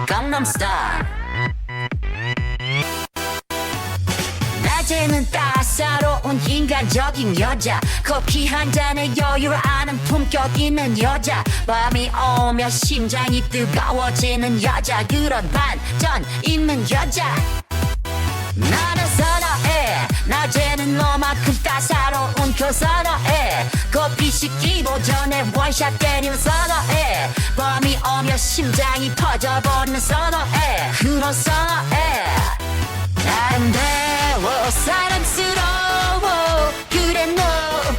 강남스타일. 낮에는 따사로운 인간적인 여자, 커피 한 잔에 여유를 아는 품격 있는 여자, 밤이 오면 심장이 뜨거워지는 여자, 그런 반전 있는 여자 나는 선호해. 낮에는 너만큼 따사로운 그 선호해. 커피 식기도 전에 원샷 때리는 선호해. 밤이 오면 심장이 터져버리는 선호해. 그런 선호해. 아름다워 사랑스러워 그래 너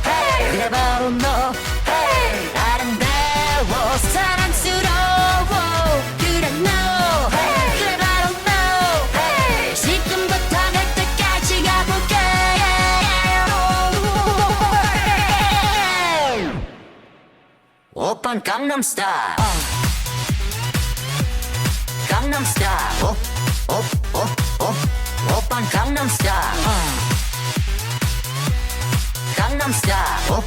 hey. 그래 바로 너 hey. 아름다워 사랑스러워 그래 너 hey. 그래 바로 너 hey. 지금부터 내 끝까지 가볼게. 오빤 강남스타일. 강남스타일. 오빤 강남스타일. 강남스타일.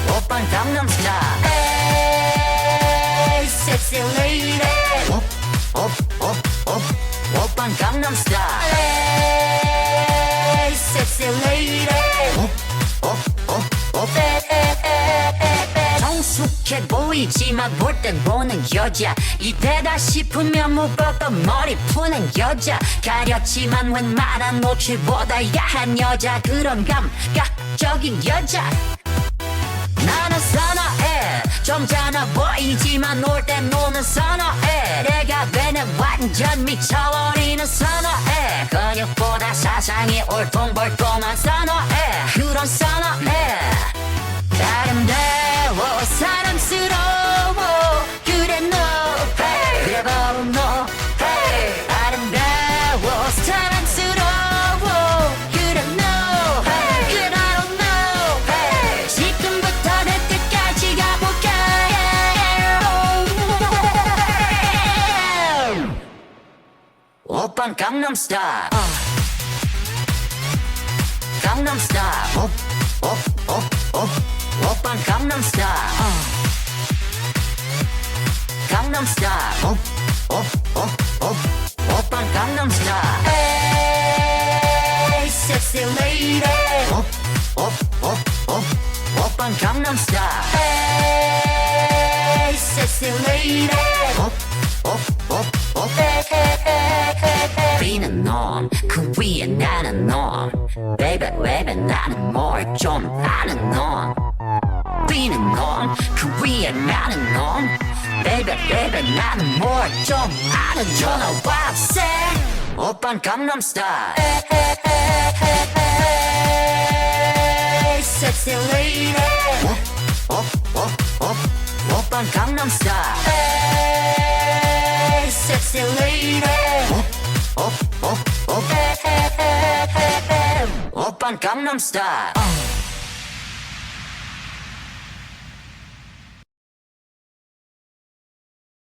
오빤 강남스타일. Hey, sexy lady. 오빤 강남스타일. Hey, sexy lady. 성숙해 보이지만 볼 땐 보는 여자, 이때다 싶으면 묶었던 머리 푸는 여자, 가렸지만 웬만한 노출보다 야한 여자, 그런 감각적인 여자 나는 선호해. 좀 작아 보이지만 놀 땐 노는 선호해. 내가 되는 완전 미쳐버리는 선호해. 근육보다 사상이 올통벌통한 선호해. 그런 선호해. 아름다워 사랑스러워 그래 너 hey. 그래 바로 너 hey. 아름다워 사랑스러워 그래 너 hey. 그래 바로 너 hey. 지금부터 내 끝까지 가볼게. 오빤 강남스타일. 강남스타일. 오빤 강남스타일. 강남스타일. 오빤 강남스타일. Hey, sexy lady. 오빤 강남스타일. Hey, sexy lady. 비는 넌, 그 위에 나는 넌. Baby, baby, 나는 뭘 좀 아는 넌. 비는 넌, 그 위에 나는 넌. Baby, baby, 나는 뭘 좀 아는 전화와 세. 오빤 강남스타일. Hey, sexy lady. 오빤 강남스타일. Hey, sexy lady. 오빤 강남스타일.